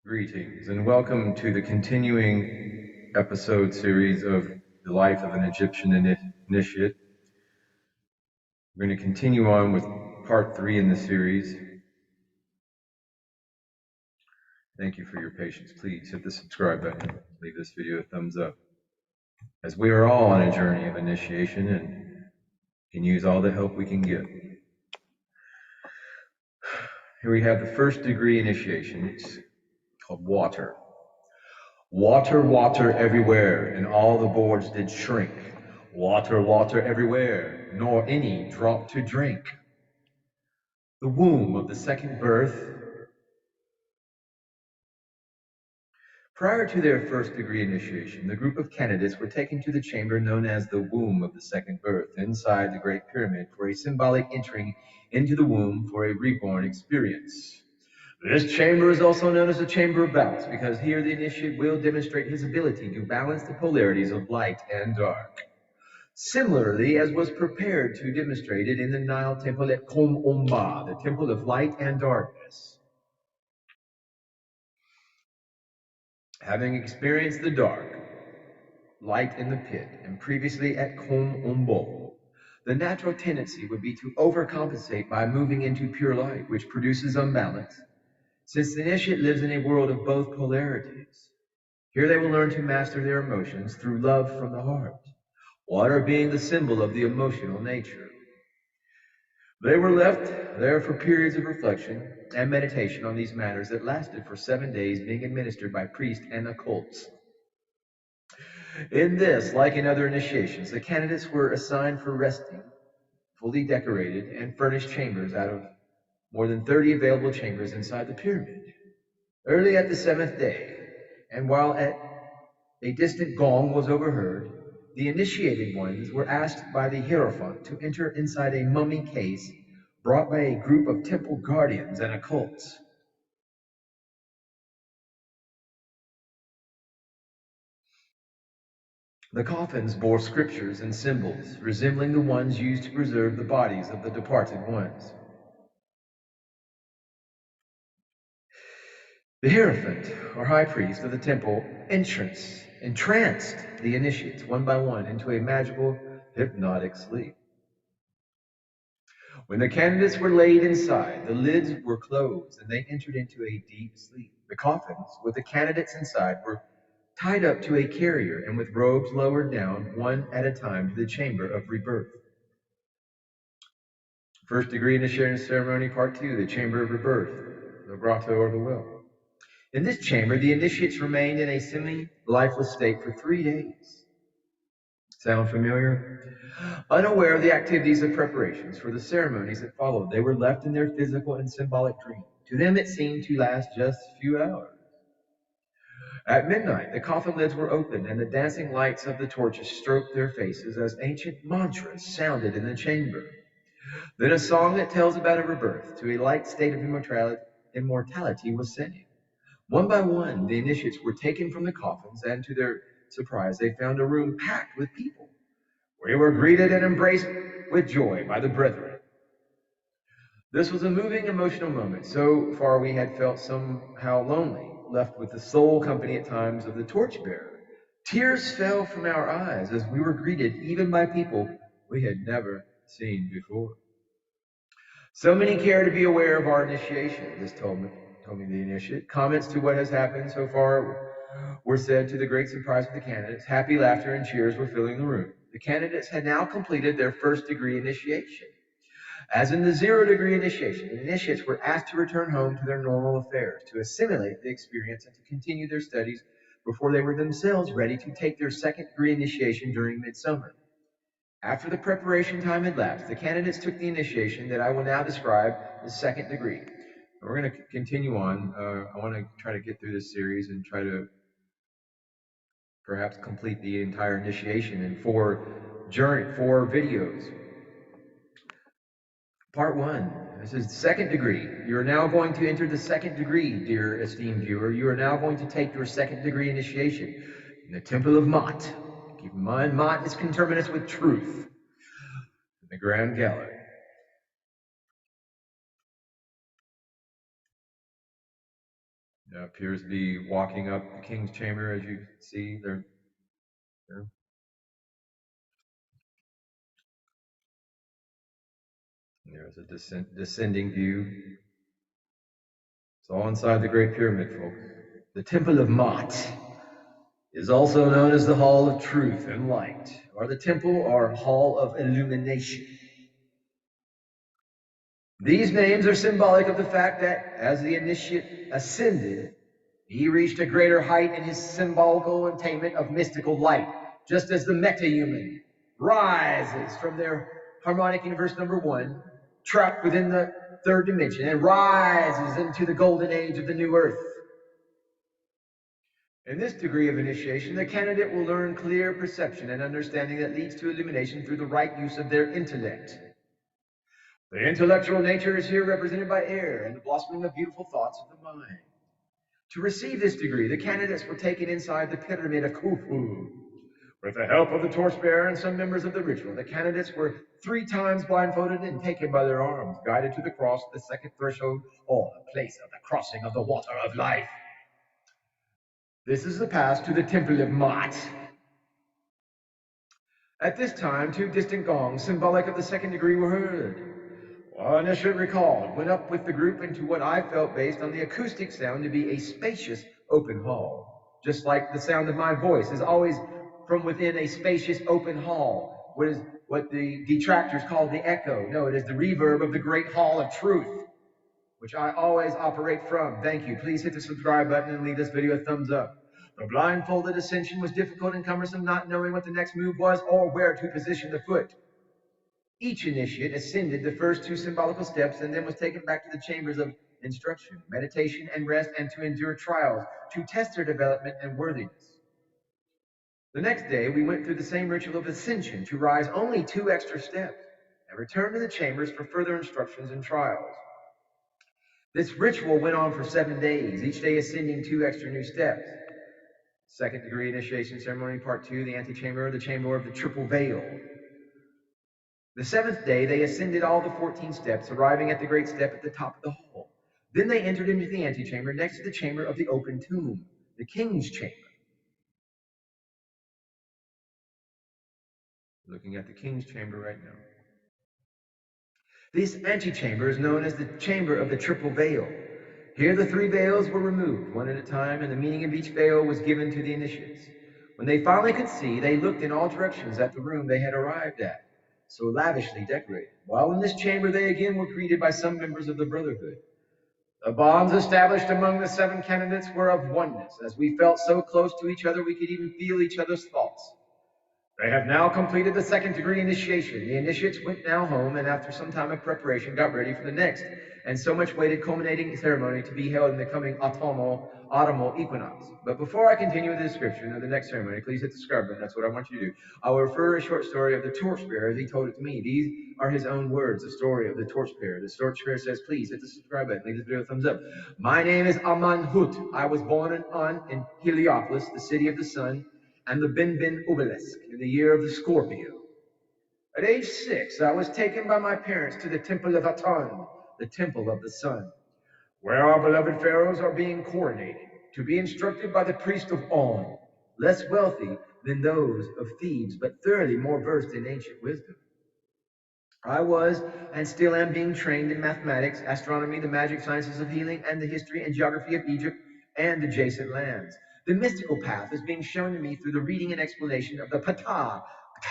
Greetings and welcome to the continuing episode series of The Life of an Egyptian Initiate. We're going to continue on with part 3 in the series. Thank you for your patience. Please hit the subscribe button. Leave this video a thumbs up. As we are all on a journey of initiation and can use all the help we can get. Here we have the first degree initiation. It's called water. Water, water everywhere, and all the boards did shrink. Water, water everywhere, nor any drop to drink. The womb of the second birth. Prior to their first degree initiation, the group of candidates were taken to the chamber known as the womb of the second birth, inside the Great Pyramid, for a symbolic entering into the womb for a reborn experience. This chamber is also known as the Chamber of Balance, because here the initiate will demonstrate his ability to balance the polarities of light and dark. Similarly, as was prepared to demonstrate it in the Nile temple at Kom Omba, the temple of light and darkness. Having experienced the dark, light in the pit, and previously at Kom Ombo, the natural tendency would be to overcompensate by moving into pure light, which produces unbalance, since the initiate lives in a world of both polarities. Here they will learn to master their emotions through love from the heart, water being the symbol of the emotional nature. They were left there for periods of reflection and meditation on these matters that lasted for 7 days, being administered by priests and occults. In this, like in other initiations, the candidates were assigned for resting, fully decorated and furnished chambers out of more than 30 available chambers inside the pyramid. Early at the 7th day, and while at a distant gong was overheard, the initiated ones were asked by the Hierophant to enter inside a mummy case brought by a group of temple guardians and occults. The coffins bore scriptures and symbols resembling the ones used to preserve the bodies of the departed ones. The Hierophant, or high priest of the temple, entranced the initiates one by one into a magical, hypnotic sleep. When the candidates were laid inside, the lids were closed and they entered into a deep sleep. The coffins, with the candidates inside, were tied up to a carrier and with robes lowered down one at a time to the chamber of rebirth. First degree initiation ceremony, part 2, the chamber of rebirth, the grotto or the well. In this chamber, the initiates remained in a semi-lifeless state for 3 days. Sound familiar? Unaware of the activities of preparations for the ceremonies that followed, they were left in their physical and symbolic dream. To them, it seemed to last just a few hours. At midnight, the coffin lids were opened, and the dancing lights of the torches stroked their faces as ancient mantras sounded in the chamber. Then a song that tells about a rebirth to a light state of immortality was sang. One by one, the initiates were taken from the coffins, and to their surprise, they found a room packed with people. We were greeted and embraced with joy by the brethren. This was a moving, emotional moment. So far, we had felt somehow lonely, left with the sole company at times of the torchbearer. Tears fell from our eyes as we were greeted even by people we had never seen before. So many care to be aware of our initiation, this told me the initiate. Comments to what has happened so far were said to the great surprise of the candidates. Happy laughter and cheers were filling the room. The candidates had now completed their first degree initiation. As in the 0 degree initiation, the initiates were asked to return home to their normal affairs, to assimilate the experience and to continue their studies before they were themselves ready to take their second degree initiation during midsummer. After the preparation time had lapsed, the candidates took the initiation that I will now describe as second degree. We're going to continue on. I want to try to get through this series and try to perhaps complete the entire initiation in 4 videos. Part 1, this is second degree. You are now going to enter the second degree, dear esteemed viewer. You are now going to take your second degree initiation in the Temple of Ma'at. Keep in mind, Ma'at is conterminous with truth in the Grand Gallery. appears to be walking up the king's chamber, as you see. There's a descending view. It's all inside the Great Pyramid, folks. The Temple of Ma'at is also known as the Hall of Truth and Light, or the Temple or Hall of Illumination. These names are symbolic of the fact that as the initiate ascended, he reached a greater height in his symbolical attainment of mystical light, just as the meta-human rises from their harmonic universe number 1, trapped within the third dimension, and rises into the golden age of the new earth. In this degree of initiation, the candidate will learn clear perception and understanding that leads to illumination through the right use of their intellect. The intellectual nature is here represented by air and the blossoming of beautiful thoughts of the mind. To receive this degree, the candidates were taken inside the pyramid of Khufu. With the help of the torchbearer and some members of the ritual, the candidates were 3 times blindfolded and taken by their arms, guided to the cross, the second threshold, or the place of the crossing of the water of life. This is the path to the Temple of Ma'at. At this time, 2 distant gongs, symbolic of the second degree, were heard. One, I should recall, went up with the group into what I felt, based on the acoustic sound, to be a spacious open hall. Just like the sound of my voice is always from within a spacious open hall. What the detractors call the echo. No, it is the reverb of the great hall of truth, which I always operate from. Thank you. Please hit the subscribe button and leave this video a thumbs up. The blindfolded ascension was difficult and cumbersome, not knowing what the next move was or where to position the foot. Each initiate ascended the first 2 symbolical steps and then was taken back to the chambers of instruction, meditation, and rest, and to endure trials, to test their development and worthiness. The next day, we went through the same ritual of ascension to rise only 2 extra steps and return to the chambers for further instructions and trials. This ritual went on for 7 days, each day ascending 2 extra new steps. Second degree initiation ceremony, part 2, the antechamber, the chamber of the triple veil. The 7th day, they ascended all the 14 steps, arriving at the great step at the top of the hall. Then they entered into the antechamber next to the chamber of the open tomb, the king's chamber. Looking at the king's chamber right now. This antechamber is known as the chamber of the triple veil. Here the 3 veils were removed, one at a time, and the meaning of each veil was given to the initiates. When they finally could see, they looked in all directions at the room they had arrived at, so lavishly decorated. While in this chamber, they again were greeted by some members of the Brotherhood. The bonds established among the 7 candidates were of oneness, as we felt so close to each other we could even feel each other's thoughts. They have now completed the 2nd degree initiation. The initiates went now home, and after some time of preparation, got ready for the next, and so much waited culminating ceremony to be held in the coming autumnal equinox. But before I continue with the description of the next ceremony, please hit the subscribe button. That's what I want you to do. I will refer a short story of the torchbearer as he told it to me. These are his own words, the story of the torchbearer. The torchbearer says, please hit the subscribe button. Leave this video a thumbs up. My name is Amanhut. I was born in Heliopolis, the city of the sun, and the Bin Obelisk in the year of the Scorpio. At age 6, I was taken by my parents to the Temple of Aton, the Temple of the Sun, where our beloved pharaohs are being coronated, to be instructed by the priest of On, less wealthy than those of Thebes, but thoroughly more versed in ancient wisdom. I was, and still am, being trained in mathematics, astronomy, the magic sciences of healing, and the history and geography of Egypt and adjacent lands. The mystical path is being shown to me through the reading and explanation of the Ptah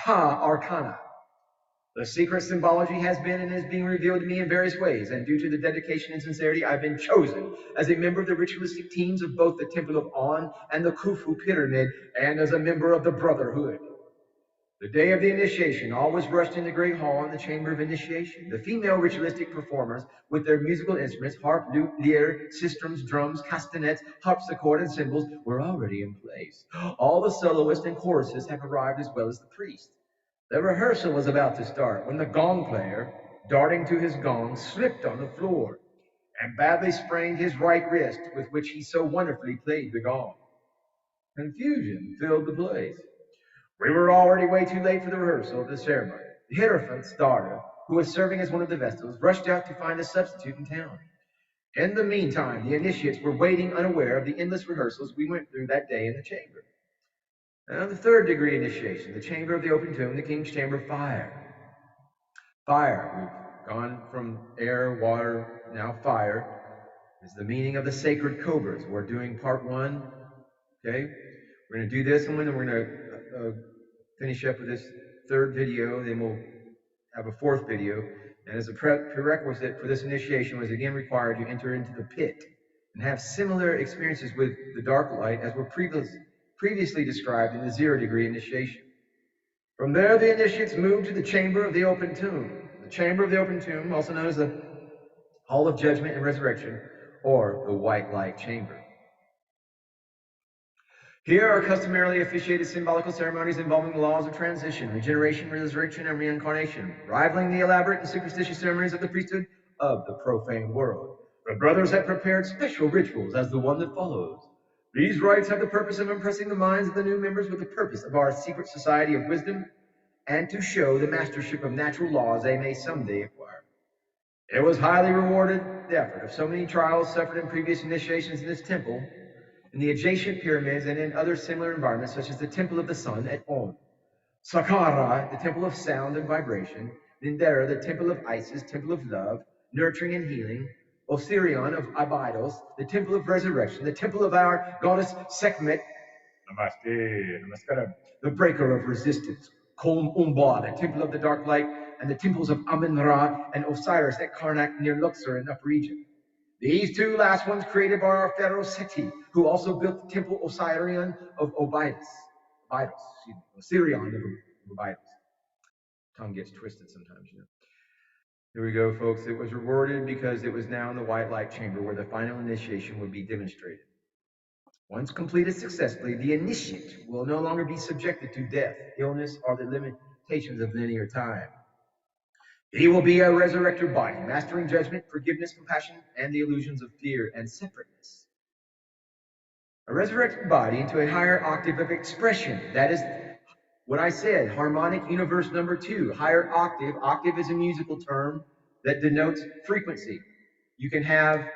Arcana. The secret symbology has been and is being revealed to me in various ways, and due to the dedication and sincerity, I've been chosen as a member of the ritualistic teams of both the Temple of On and the Khufu Pyramid, and as a member of the Brotherhood. The day of the initiation, all was rushed in the great hall in the chamber of initiation. The female ritualistic performers, with their musical instruments, harp, lute, lyre, sistrums, drums, castanets, harpsichord, and cymbals, were already in place. All the soloists and choruses have arrived, as well as the priest. The rehearsal was about to start when the gong player, darting to his gong, slipped on the floor and badly sprained his right wrist, with which he so wonderfully played the gong. Confusion filled the place. We were already way too late for the rehearsal of the ceremony. The Hierophant's daughter, who was serving as one of the Vestals, rushed out to find a substitute in town. In the meantime, the initiates were waiting unaware of the endless rehearsals we went through that day in the chamber. Now, the third degree initiation, the chamber of the open tomb, the king's chamber, fire. Fire. We've gone from air, water, now fire. Is the meaning of the sacred cobras. We're doing part one. Okay, we're going to do this one, and we're going to finish up with this third video. Then we'll have a fourth video. And as a prerequisite for this initiation was again required to enter into the pit and have similar experiences with the dark light as were previously described in the 0 degree initiation. From there, the initiates moved to the chamber of the open tomb. The chamber of the open tomb, also known as the Hall of Judgment and Resurrection, or the White Light Chamber. Here are customarily officiated symbolical ceremonies involving the laws of transition, regeneration, resurrection, and reincarnation, rivaling the elaborate and superstitious ceremonies of the priesthood of the profane world. The brothers have prepared special rituals as the one that follows. These rites have the purpose of impressing the minds of the new members with the purpose of our secret society of wisdom and to show the mastership of natural laws they may someday acquire. It was highly rewarded the effort of so many trials suffered in previous initiations in this temple, in the adjacent pyramids, and in other similar environments, such as the Temple of the Sun at Om, Saqqara, the Temple of Sound and Vibration, Nindera, the Temple of Isis, Temple of Love, Nurturing and Healing, Osirion of Abydos, the Temple of Resurrection, the Temple of our goddess Sekhmet, Namaste, Namaskaram, the Breaker of Resistance, Kom Umba, the Temple of the Dark Light, and the temples of Amun-Ra and Osiris at Karnak near Luxor in Upper Egypt. These two last ones created by our pharaoh Seti, who also built the temple Osirion of Osirion of Abydos. Tongue gets twisted sometimes, you know. Here we go, folks. It was rewarded because it was now in the White Light Chamber where the final initiation would be demonstrated. Once completed successfully, the initiate will no longer be subjected to death, illness, or the limitations of linear time. He will be a resurrected body, mastering judgment, forgiveness, compassion, and the illusions of fear and separateness. A resurrected body into a higher octave of expression. That is what I said, harmonic universe number 2, higher octave. Octave is a musical term that denotes frequency. You can have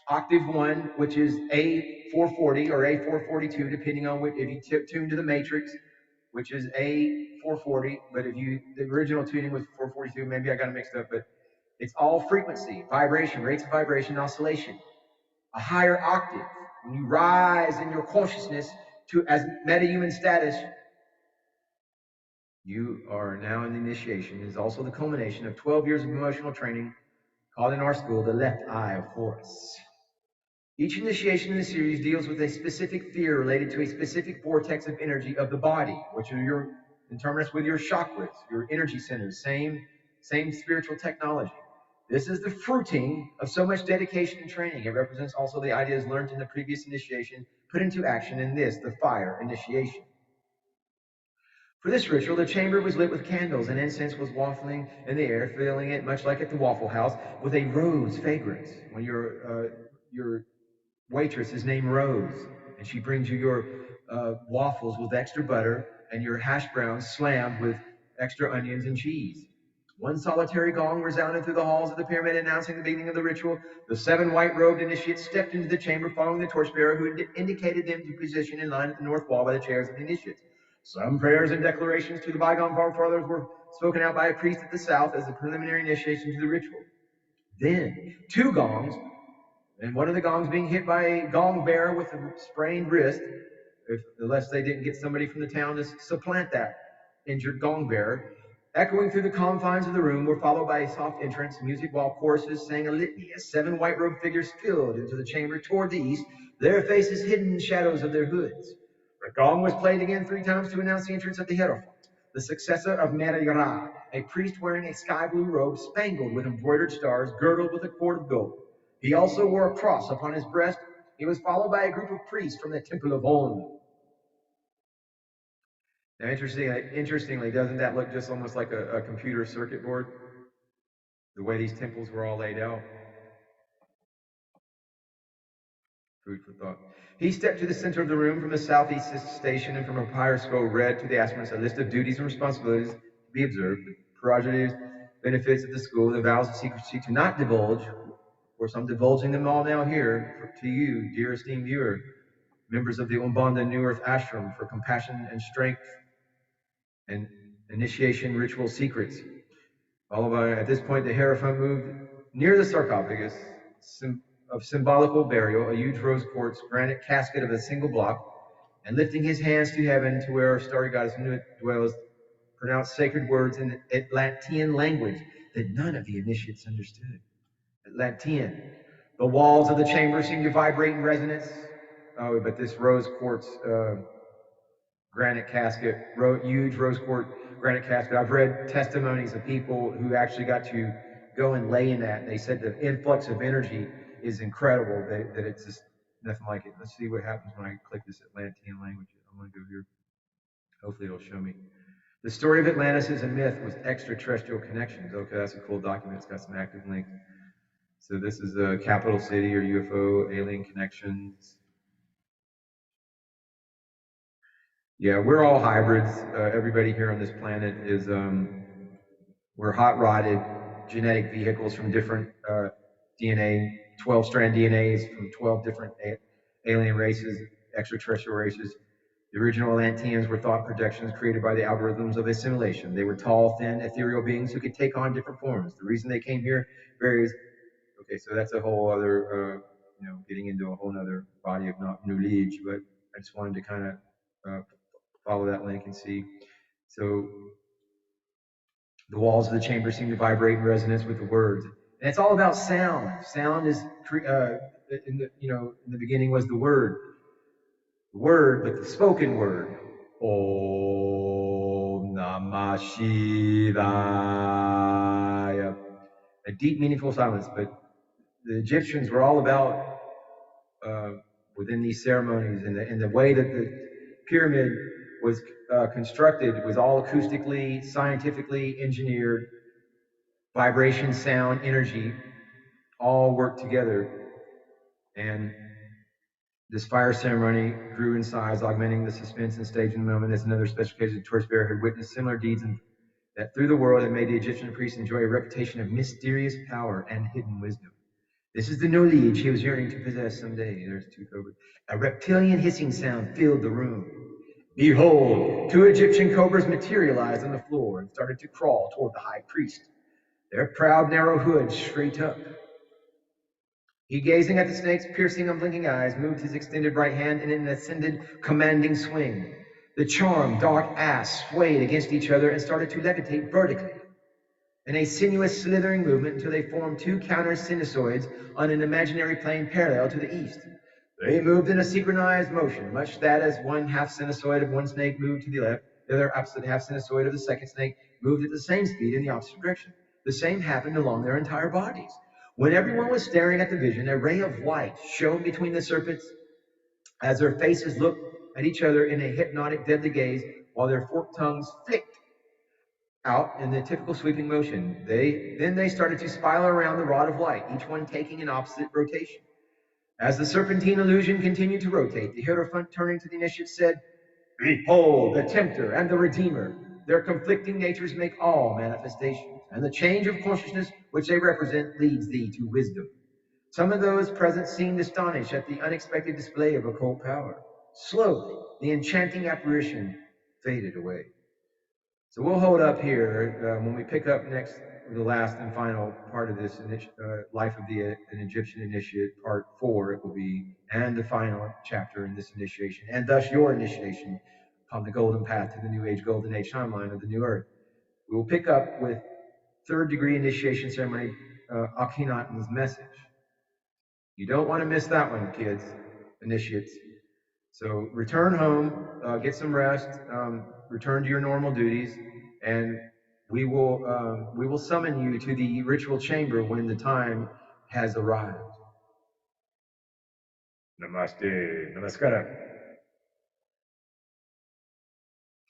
octave 1, which is A440 or A442, depending on if you tune to the matrix, which is A440, but the original tuning was 442, maybe I got it mixed up, but it's all frequency, vibration, rates of vibration, oscillation. A higher octave, when you rise in your consciousness to as metahuman status, you are now in the initiation. It is also the culmination of 12 years of emotional training, called in our school the left eye of Horus. Each initiation in the series deals with a specific fear related to a specific vortex of energy of the body, which are your determinants with your chakras, your energy centers, same spiritual technology. This is the fruiting of so much dedication and training. It represents also the ideas learned in the previous initiation, put into action in this, the fire initiation. For this ritual, the chamber was lit with candles, and incense was wafting in the air, filling it, much like at the Waffle House, with a rose fragrance. When your waitress is named Rose, and she brings you your waffles with extra butter and your hash browns slammed with extra onions and cheese. One solitary gong resounded through the halls of the pyramid, announcing the beginning of the ritual. The 7 white-robed initiates stepped into the chamber, following the torchbearer, who indicated them to position in line at the north wall by the chairs of the initiates. Some prayers and declarations to the bygone forefathers were spoken out by a priest at the south as a preliminary initiation to the ritual. Then 2 gongs, and one of the gongs being hit by a gong bearer with a sprained wrist, unless they didn't get somebody from the town to supplant that injured gong bearer, echoing through the confines of the room, were followed by a soft entrance music while choruses sang a litany as 7 white-robed figures filled into the chamber toward the east, their faces hidden in the shadows of their hoods. The gong was played again 3 times to announce the entrance of the Hierophant, the successor of Meri-Ra, a priest wearing a sky-blue robe spangled with embroidered stars, girdled with a cord of gold. He also wore a cross upon his breast. He was followed by a group of priests from the Temple of On. Now, interestingly, doesn't that look just almost like a computer circuit board? The way these temples were all laid out. Food for thought. He stepped to the center of the room. From the southeast station and from a papyrus scroll read to the aspirants a list of duties and responsibilities to be observed, the prerogatives, benefits of the school, the vows of secrecy to not divulge, course, I'm divulging them all now here to you, dear esteemed viewer, members of the Umbanda New Earth Ashram, for compassion and strength and initiation ritual secrets. At this point, the Hierophant moved near the sarcophagus of symbolical burial, a huge rose quartz granite casket of a single block, and lifting his hands to heaven to where our starry goddess Nut dwells, pronounced sacred words in Atlantean language that none of the initiates understood. Atlantean. The walls of the chamber seemed to vibrate in resonance. Oh, but this rose quartz granite casket, huge rose quartz granite casket. I've read testimonies of people who actually got to go and lay in that. And they said the influx of energy is incredible, that it's just nothing like it. Let's see what happens when I click this Atlantean language. I'm going to go here. Hopefully it'll show me. The story of Atlantis is a myth with extraterrestrial connections. Okay, that's a cool document. It's got some active links. So this is the capital city or UFO alien connections. Yeah, we're all hybrids. Everybody here on this planet is, we're hot-rodded genetic vehicles from different DNA, 12-strand DNAs from 12 different alien races, extraterrestrial races. The original Atlanteans were thought projections created by the algorithms of assimilation. They were tall, thin, ethereal beings who could take on different forms. The reason they came here varies. Okay, so that's a whole other, getting into a whole other body of knowledge, but I just wanted to kind of follow that link and see. So the walls of the chamber seem to vibrate in resonance with the words. And it's all about sound. Sound is, in the beginning was the word, but the spoken word. Om Namah Shivaya. A deep, meaningful silence. But the Egyptians were all about, within these ceremonies, and the way that the pyramid was constructed was all acoustically, scientifically engineered. Vibration, sound, energy, all worked together. And this fire ceremony grew in size, augmenting the suspense and staging the moment as another special occasion. The torchbearer had witnessed similar deeds that through the world had made the Egyptian priests enjoy a reputation of mysterious power and hidden wisdom. This is the knowledge he was yearning to possess someday. There's two cobras. A reptilian hissing sound filled the room. Behold, two Egyptian cobras materialized on the floor and started to crawl toward the high priest, their proud, narrow hoods straight up. He, gazing at the snake's piercing, unblinking eyes, moved his extended right hand in an ascended, commanding swing. The charmed, dark ass swayed against each other and started to levitate vertically in a sinuous, slithering movement until they formed two counter sinusoids on an imaginary plane parallel to the east. They moved in a synchronized motion, much that as one half sinusoid of one snake moved to the left, the other opposite half sinusoid of the second snake moved at the same speed in the opposite direction. The same happened along their entire bodies. When everyone was staring at the vision, a ray of light shone between the serpents as their faces looked at each other in a hypnotic, deadly gaze, while their forked tongues flicked out in the typical sweeping motion. Then they started to spiral around the rod of light, each one taking an opposite rotation. As the serpentine illusion continued to rotate, the Hierophant, turning to the initiate, said, "Behold, the tempter and the redeemer. Their conflicting natures make all manifestations, and the change of consciousness which they represent leads thee to wisdom." Some of those present seemed astonished at the unexpected display of occult power. Slowly, the enchanting apparition faded away. So we'll hold up here. When we pick up next, the last and final part of this life of an Egyptian initiate, part 4, it will be, and the final chapter in this initiation, and thus your initiation upon the golden path to the New Age, Golden Age timeline of the New Earth. We will pick up with third degree initiation ceremony, Akhenaten's message. You don't want to miss that one, kids, initiates. So return home, get some rest, return to your normal duties, and we will summon you to the ritual chamber when the time has arrived. Namaste, namaskara.